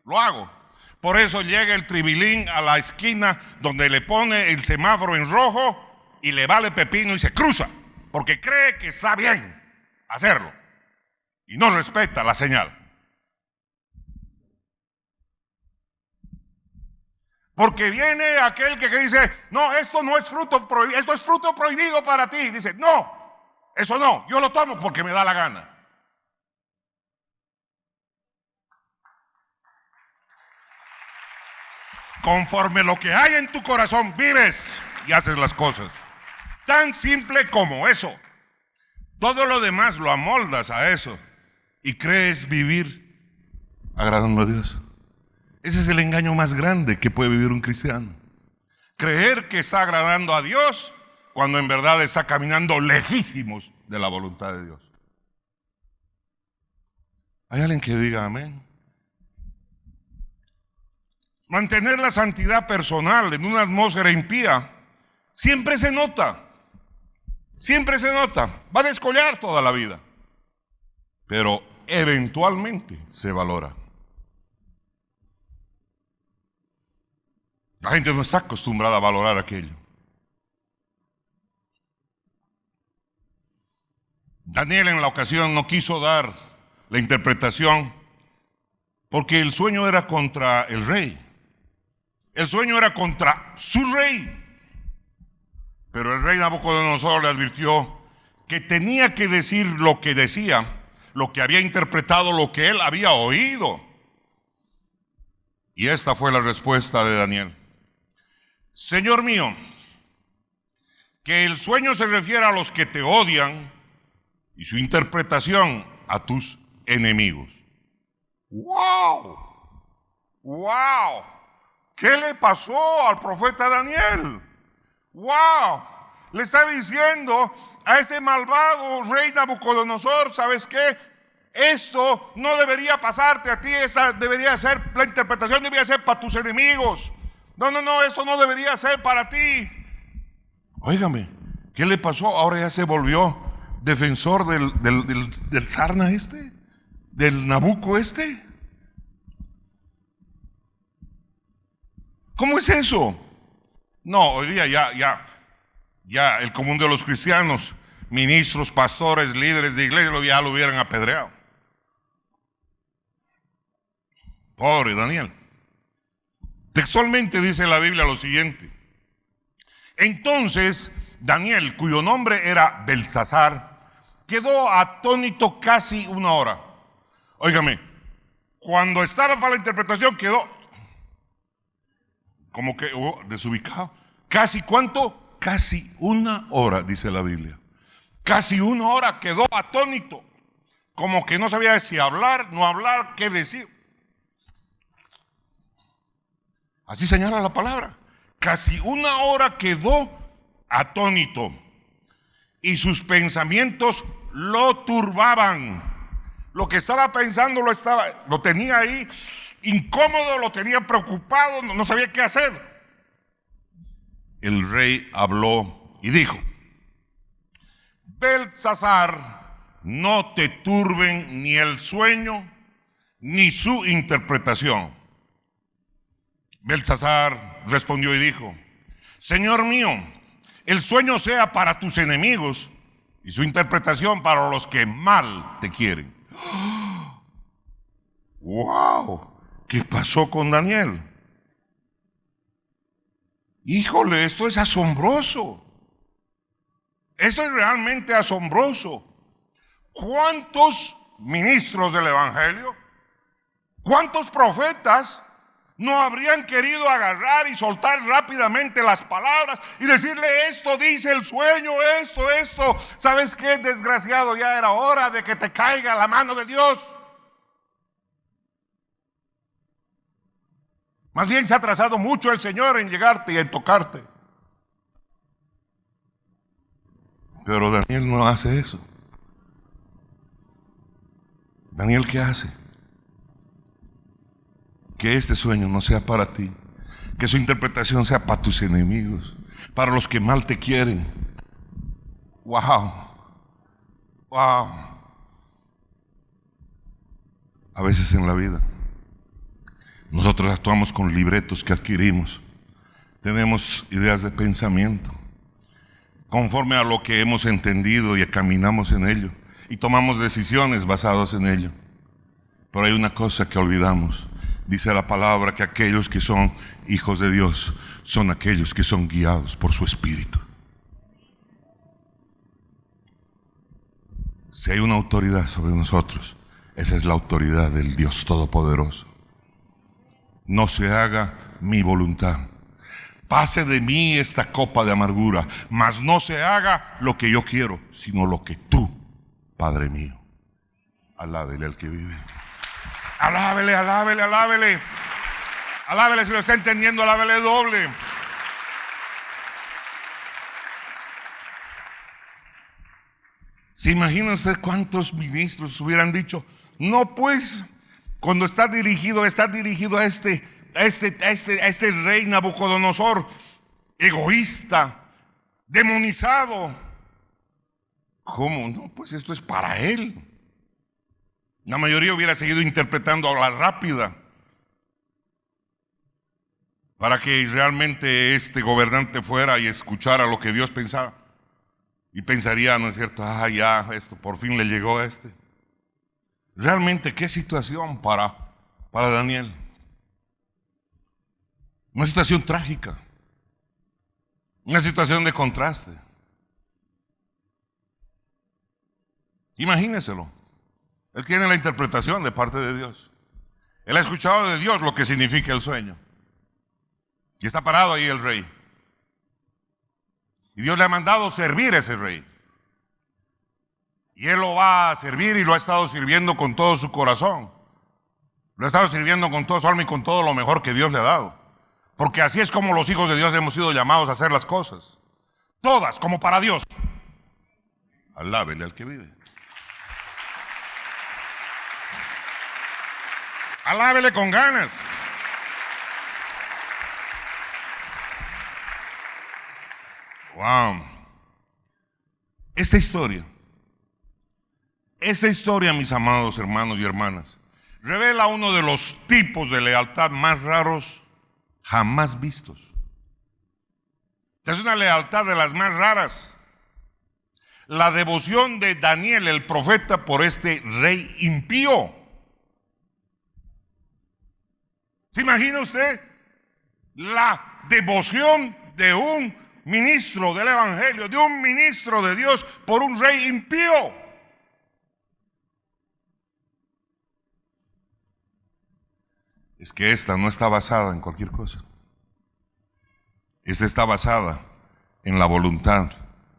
lo hago. Por eso llega el tribilín a la esquina donde le pone el semáforo en rojo y le vale pepino y se cruza, porque cree que está bien hacerlo y no respeta la señal. Porque viene aquel que dice: no, esto no es fruto prohibido, esto es fruto prohibido para ti. Dice: no, eso no, yo lo tomo porque me da la gana. Conforme lo que hay en tu corazón vives y haces las cosas. Tan simple como eso. Todo lo demás lo amoldas a eso y crees vivir agradando a Dios. Ese es el engaño más grande que puede vivir un cristiano. Creer que está agradando a Dios cuando en verdad está caminando lejísimos de la voluntad de Dios. ¿Hay alguien que diga amén? Mantener la santidad personal en una atmósfera impía siempre se nota. Siempre se nota. Va a descollar toda la vida. Pero eventualmente se valora. La gente no está acostumbrada a valorar aquello. Daniel en la ocasión no quiso dar la interpretación porque el sueño era contra el rey. El sueño era contra su rey. Pero el rey Nabucodonosor le advirtió que tenía que decir lo que decía, lo que había interpretado, lo que él había oído. Y esta fue la respuesta de Daniel: Señor mío, que el sueño se refiera a los que te odian y su interpretación a tus enemigos. ¡Wow! ¡Wow! ¿Qué le pasó al profeta Daniel? ¡Wow! Le está diciendo a este malvado rey Nabucodonosor: ¿sabes qué? Esto no debería pasarte a ti, esa debería ser, la interpretación debería ser para tus enemigos. No, esto no debería ser para ti. Óigame, ¿qué le pasó? Ahora ya se volvió defensor del sarna este, del Nabuco este. ¿Cómo es eso? No, hoy día ya el común de los cristianos, ministros, pastores, líderes de iglesia, ya lo hubieran apedreado. Pobre Daniel. Textualmente dice la Biblia lo siguiente: entonces Daniel, cuyo nombre era Belsasar, quedó atónito casi una hora. Óigame, cuando estaba para la interpretación quedó como que desubicado. ¿Casi cuánto? Casi una hora, dice la Biblia. Casi una hora quedó atónito, como que no sabía si hablar, no hablar, qué decir. Así señala la palabra. Casi una hora quedó atónito y sus pensamientos lo turbaban. Lo que estaba pensando lo tenía ahí incómodo, lo tenía preocupado, no sabía qué hacer. El rey habló y dijo: Belsasar, no te turben ni el sueño ni su interpretación. Belsasar respondió y dijo: Señor mío, el sueño sea para tus enemigos y su interpretación para los que mal te quieren. ¡Wow! ¿Qué pasó con Daniel? Híjole, esto es asombroso. Esto es realmente asombroso. ¿Cuántos ministros del Evangelio, cuántos profetas no habrían querido agarrar y soltar rápidamente las palabras y decirle: esto dice el sueño, esto? ¿Sabes qué, desgraciado? Ya era hora de que te caiga la mano de Dios. Más bien se ha atrasado mucho el Señor en llegarte y en tocarte. Pero Daniel no hace eso. Daniel, ¿qué hace? Que este sueño no sea para ti, que su interpretación sea para tus enemigos, para los que mal te quieren. Wow. A veces en la vida nosotros actuamos con libretos que adquirimos. Tenemos ideas de pensamiento conforme a lo que hemos entendido y caminamos en ello y tomamos decisiones basadas en ello. Pero hay una cosa que olvidamos. Dice la palabra que aquellos que son hijos de Dios son aquellos que son guiados por su Espíritu. Si hay una autoridad sobre nosotros, esa es la autoridad del Dios Todopoderoso. No se haga mi voluntad. Pase de mí esta copa de amargura, mas no se haga lo que yo quiero, sino lo que tú, Padre mío. Alábele al que vive. Alábele. Alábele si lo está entendiendo, alábele doble. ¿Se imagina usted cuántos ministros hubieran dicho: no, pues, cuando está dirigido a este rey Nabucodonosor, egoísta, demonizado? ¿Cómo? No, pues esto es para él. La mayoría hubiera seguido interpretando a la rápida para que realmente este gobernante fuera y escuchara lo que Dios pensaba. Y pensaría, ¿no es cierto? Ya, esto por fin le llegó a este. Realmente, ¿qué situación para Daniel? Una situación trágica. Una situación de contraste. Imagínenselo. Él tiene la interpretación de parte de Dios. Él ha escuchado de Dios lo que significa el sueño. Y está parado ahí el rey. Y Dios le ha mandado servir a ese rey. Y él lo va a servir y lo ha estado sirviendo con todo su corazón. Lo ha estado sirviendo con todo su alma y con todo lo mejor que Dios le ha dado. Porque así es como los hijos de Dios hemos sido llamados a hacer las cosas. Todas como para Dios. Alábele al que vive. Alábele con ganas. Wow. Esta historia, mis amados hermanos y hermanas, revela uno de los tipos de lealtad más raros jamás vistos. Es una lealtad de las más raras. La devoción de Daniel, el profeta, por este rey impío. ¿Se imagina usted la devoción de un ministro del Evangelio, de un ministro de Dios, por un rey impío? Es que esta no está basada en cualquier cosa. Esta está basada en la voluntad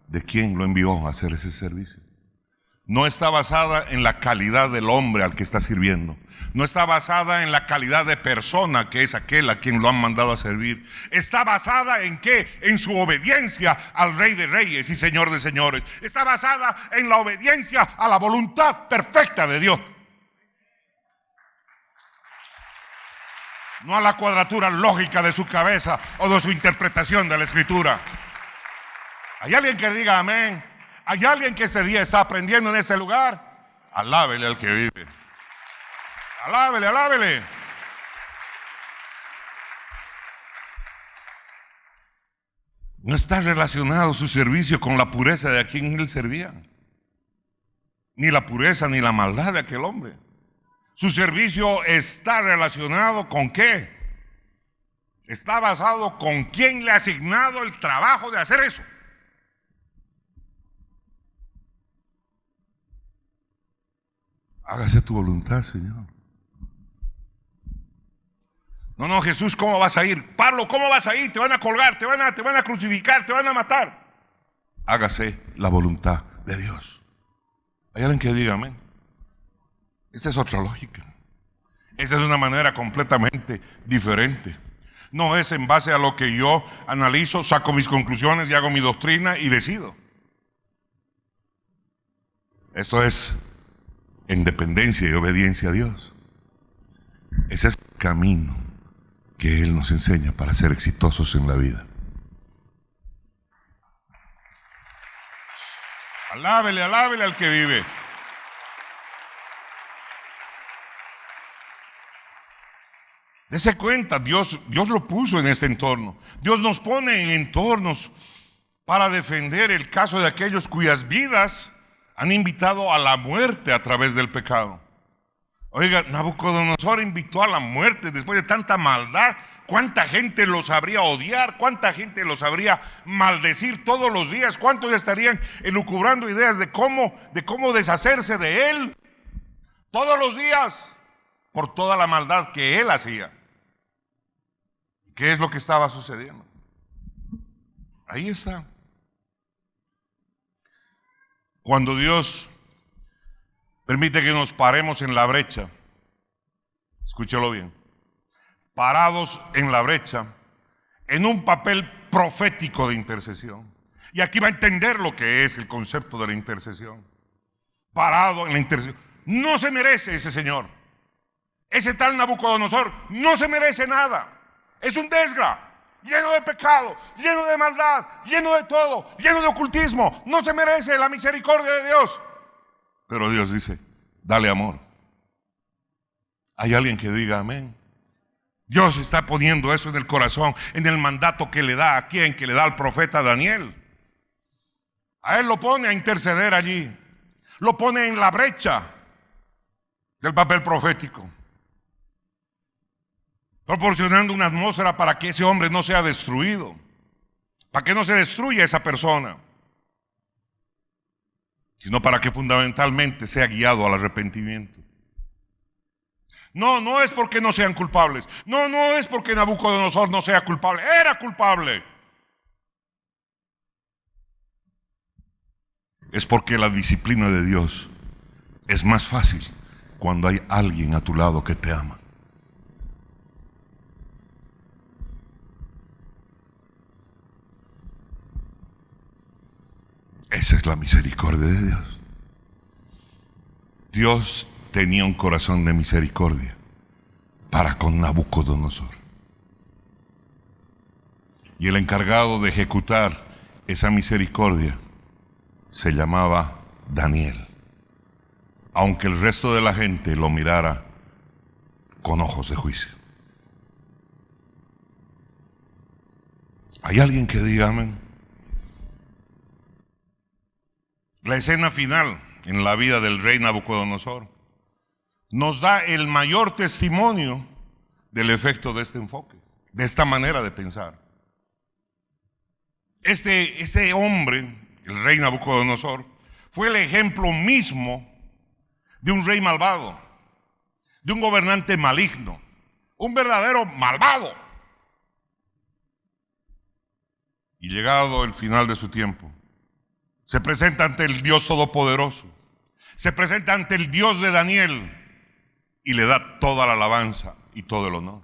de quien lo envió a hacer ese servicio. No está basada en la calidad del hombre al que está sirviendo. No está basada en la calidad de persona que es aquel a quien lo han mandado a servir. Está basada en ¿qué? En su obediencia al Rey de Reyes y Señor de Señores. Está basada en la obediencia a la voluntad perfecta de Dios. No a la cuadratura lógica de su cabeza o de su interpretación de la Escritura. ¿Hay alguien que diga amén? ¿Hay alguien que ese día está aprendiendo en ese lugar? Alábele al que vive. Alábele, alábele. No está relacionado su servicio con la pureza de a quien él servía. Ni la pureza ni la maldad de aquel hombre. Su servicio está relacionado con ¿qué? Está basado con quién le ha asignado el trabajo de hacer eso. Hágase tu voluntad, Señor. No, Jesús, ¿cómo vas a ir? Pablo, ¿cómo vas a ir? Te van a colgar, te van a crucificar, te van a matar. Hágase la voluntad de Dios. ¿Hay alguien que diga amén? Esta es otra lógica. Esa es una manera completamente diferente. No es en base a lo que yo analizo, saco mis conclusiones y hago mi doctrina y decido. Esto es en dependencia y obediencia a Dios. Ese es el camino que Él nos enseña para ser exitosos en la vida. Alábele, alábele al que vive. Dese cuenta, Dios lo puso en este entorno. Dios nos pone en entornos para defender el caso de aquellos cuyas vidas han invitado a la muerte a través del pecado. Oiga, Nabucodonosor invitó a la muerte después de tanta maldad. ¿Cuánta gente los habría odiar? ¿Cuánta gente los habría maldecir todos los días? ¿Cuántos estarían elucubrando ideas de cómo deshacerse de él? Todos los días, por toda la maldad que él hacía. ¿Qué es lo que estaba sucediendo? Ahí está. Cuando Dios permite que nos paremos en la brecha, escúchelo bien, parados en la brecha, en un papel profético de intercesión. Y aquí va a entender lo que es el concepto de la intercesión. Parado en la intercesión. No se merece ese señor. Ese tal Nabucodonosor no se merece nada. Es un desgra, lleno de pecado, lleno de maldad, lleno de todo, lleno de ocultismo. No se merece la misericordia de Dios. Pero Dios dice, dale amor. ¿Hay alguien que diga amén? Dios está poniendo eso en el corazón, en el mandato que le da a quien, que le da al profeta Daniel. A él lo pone a interceder allí. Lo pone en la brecha del papel profético, proporcionando una atmósfera para que ese hombre no sea destruido, para que no se destruya esa persona, sino para que fundamentalmente sea guiado al arrepentimiento. No es porque no sean culpables. No es porque Nabucodonosor no sea culpable. Era culpable. Es porque la disciplina de Dios es más fácil cuando hay alguien a tu lado que te ama. Esa es la misericordia de Dios. Dios tenía un corazón de misericordia para con Nabucodonosor. Y el encargado de ejecutar esa misericordia se llamaba Daniel, aunque el resto de la gente lo mirara con ojos de juicio. ¿Hay alguien que diga amén? La escena final en la vida del rey Nabucodonosor nos da el mayor testimonio del efecto de este enfoque, de esta manera de pensar. Este hombre, el rey Nabucodonosor, fue el ejemplo mismo de un rey malvado, de un gobernante maligno, un verdadero malvado. Y llegado el final de su tiempo, se presenta ante el Dios Todopoderoso, se presenta ante el Dios de Daniel y le da toda la alabanza y todo el honor.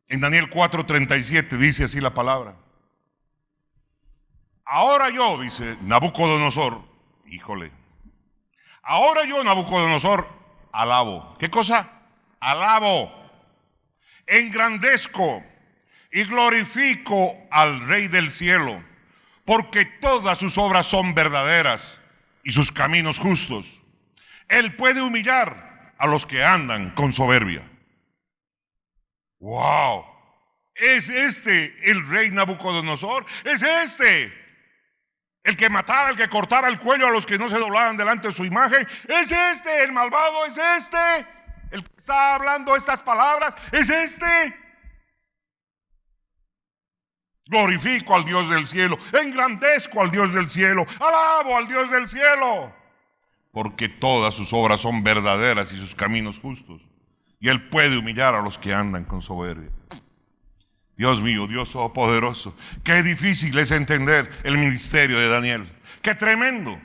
En Daniel 4:37 dice así la palabra: ahora yo, dice Nabucodonosor, híjole, ahora yo, Nabucodonosor, alabo. ¿Qué cosa? Alabo, engrandezco y glorifico al Rey del cielo, porque todas sus obras son verdaderas y sus caminos justos. Él puede humillar a los que andan con soberbia. ¡Wow! ¿Es este el rey Nabucodonosor? ¿Es este el que mataba, el que cortaba el cuello a los que no se doblaban delante de su imagen? ¿Es este el malvado? ¿Es este el que está hablando estas palabras? ¿Es este? Glorifico al Dios del cielo, engrandezco al Dios del cielo, alabo al Dios del cielo, porque todas sus obras son verdaderas y sus caminos justos, y Él puede humillar a los que andan con soberbia. Dios mío, Dios todopoderoso, qué difícil es entender el ministerio de Daniel, qué tremendo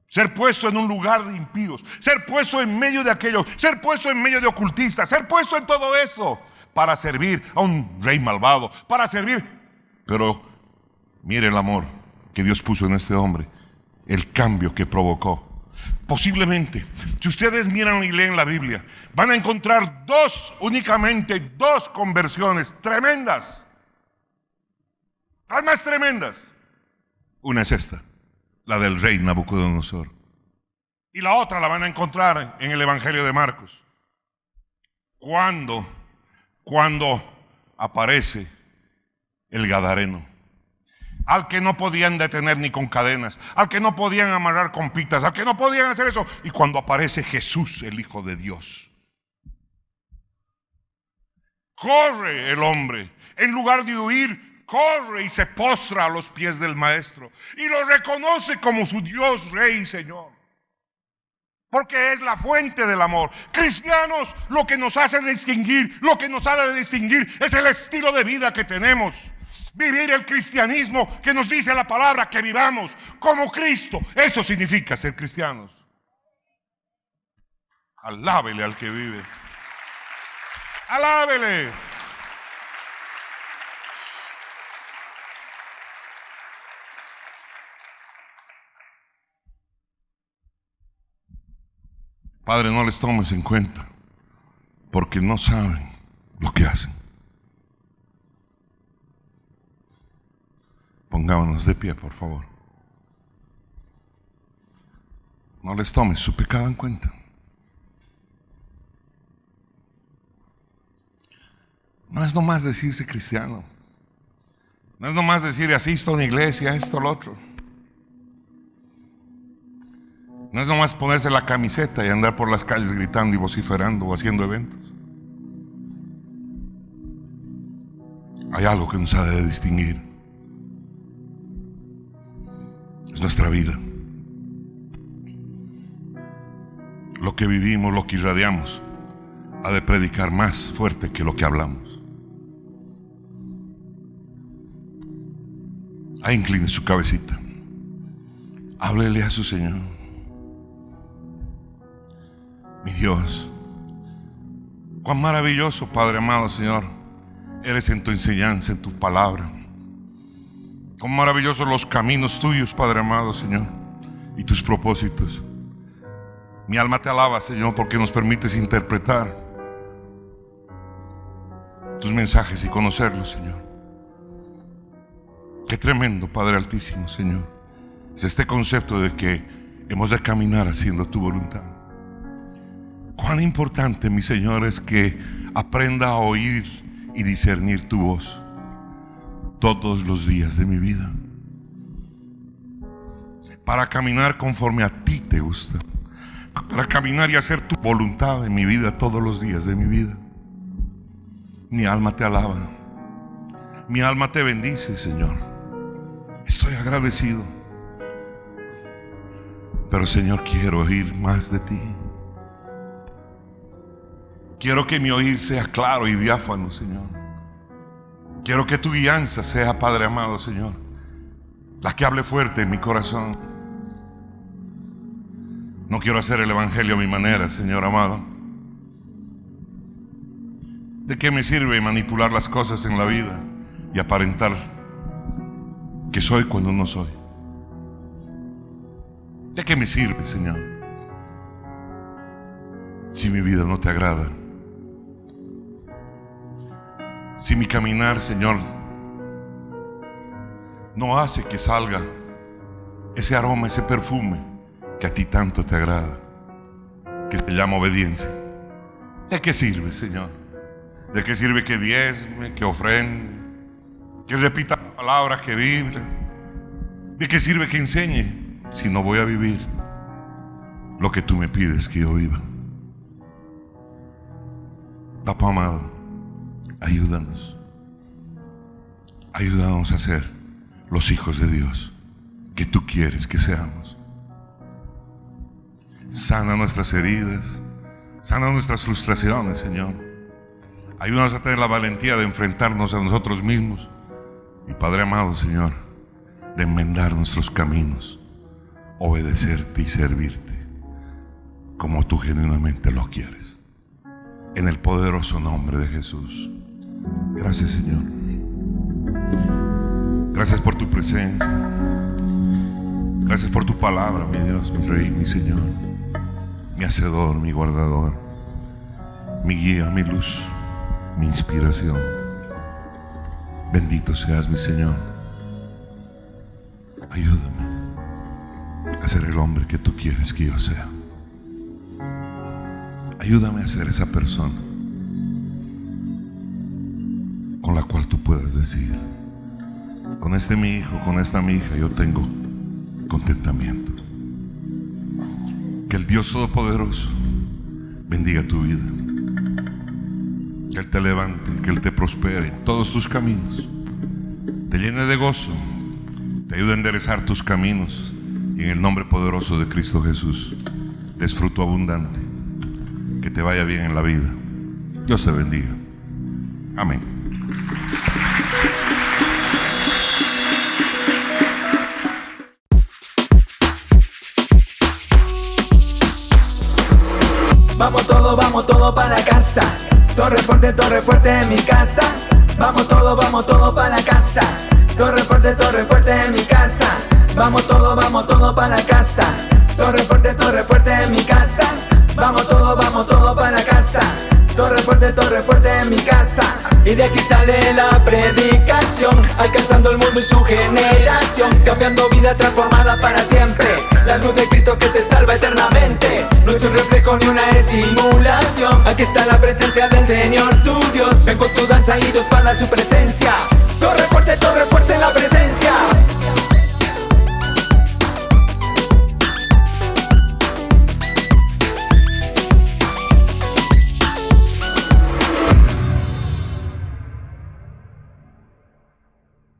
ser puesto en un lugar de impíos, ser puesto en medio de aquellos, ser puesto en medio de ocultistas, ser puesto en todo eso para servir a un rey malvado, para servir. Pero mire el amor que Dios puso en este hombre, el cambio que provocó. Posiblemente, si ustedes miran y leen la Biblia, van a encontrar únicamente dos conversiones tremendas. Las más tremendas. Una es esta, la del rey Nabucodonosor. Y la otra la van a encontrar en el Evangelio de Marcos. Cuando aparece el Gadareno, al que no podían detener ni con cadenas, al que no podían amarrar con pitas, al que no podían hacer eso. Y cuando aparece Jesús, el Hijo de Dios, corre el hombre, en lugar de huir, corre y se postra a los pies del Maestro y lo reconoce como su Dios, Rey y Señor, porque es la fuente del amor. Cristianos, lo que nos hace distinguir, es el estilo de vida que tenemos. Vivir el cristianismo que nos dice la palabra, que vivamos como Cristo. Eso significa ser cristianos. Alábele al que vive. Alábele. Padre, no les tomes en cuenta, porque no saben lo que hacen. Pongámonos de pie, por favor. No les tomes su pecado en cuenta. No es nomás decirse cristiano. No es nomás decir asisto a una iglesia, esto, lo otro. No es nomás ponerse la camiseta y andar por las calles gritando y vociferando o haciendo eventos. Hay algo que nos ha de distinguir. Es nuestra vida. Lo que vivimos, lo que irradiamos, ha de predicar más fuerte que lo que hablamos. Ahí incline su cabecita. Háblele a su Señor. Mi Dios, cuán maravilloso, Padre amado, Señor, eres en tu enseñanza, en tu palabra. Cuán maravillosos los caminos tuyos, Padre amado, Señor, y tus propósitos. Mi alma te alaba, Señor, porque nos permites interpretar tus mensajes y conocerlos, Señor. Qué tremendo, Padre Altísimo, Señor, es este concepto de que hemos de caminar haciendo tu voluntad. Cuán importante, mi Señor, es que aprenda a oír y discernir tu voz. todos los días de mi vida, para caminar conforme a ti te gusta, para caminar y hacer tu voluntad en mi vida todos los días de mi vida. Mi alma te alaba, mi alma te bendice, Señor. Estoy agradecido, pero Señor, quiero oír más de ti. Quiero que mi oír sea claro y diáfano, Señor. Quiero que tu guianza sea, Padre amado, Señor, la que hable fuerte en mi corazón. No quiero hacer el evangelio a mi manera, Señor amado. ¿De qué me sirve manipular las cosas en la vida y aparentar que soy cuando no soy? ¿De qué me sirve, Señor, si mi vida no te agrada? Si mi caminar, Señor, no hace que salga ese aroma, ese perfume que a ti tanto te agrada, que se llama obediencia. ¿De qué sirve, Señor? ¿De qué sirve que diezme, que ofrende, que repita la palabra, que vibre? ¿De qué sirve que enseñe si no voy a vivir lo que tú me pides que yo viva? Papá amado, ayúdanos. Ayúdanos a ser los hijos de Dios que tú quieres que seamos. Sana nuestras heridas, sana nuestras frustraciones, Señor. Ayúdanos a tener la valentía de enfrentarnos a nosotros mismos. Y Padre amado, Señor, de enmendar nuestros caminos, obedecerte y servirte como tú genuinamente lo quieres. En el poderoso nombre de Jesús. Gracias, Señor. Gracias por tu presencia. Gracias por tu palabra, mi Dios, mi Rey, mi Señor, mi Hacedor, mi Guardador, mi guía, mi luz, mi inspiración. Bendito seas, mi Señor. Ayúdame a ser el hombre que tú quieres que yo sea. Ayúdame a ser esa persona con la cual tú puedas decir: con este mi hijo, con esta mi hija, yo tengo contentamiento. Que el Dios Todopoderoso bendiga tu vida, que Él te levante, que Él te prospere en todos tus caminos, te llene de gozo, te ayude a enderezar tus caminos, y en el nombre poderoso de Cristo Jesús des fruto abundante, que te vaya bien en la vida. Dios te bendiga. Amén. Vamos todo para casa. Torre fuerte en mi casa. Vamos todo para casa. Torre fuerte en mi casa. Vamos todo para casa. Torre fuerte en mi casa. Vamos todo para casa. Torre fuerte en mi casa. Y de aquí sale la predicación, alcanzando el mundo y su generación, cambiando vida transformada para siempre. La luz de Cristo que te salva eternamente. No es un reflejo ni una estimulación. Aquí está la presencia del Señor tu Dios. Ven con tu danza y tu espada a su presencia. Torre fuerte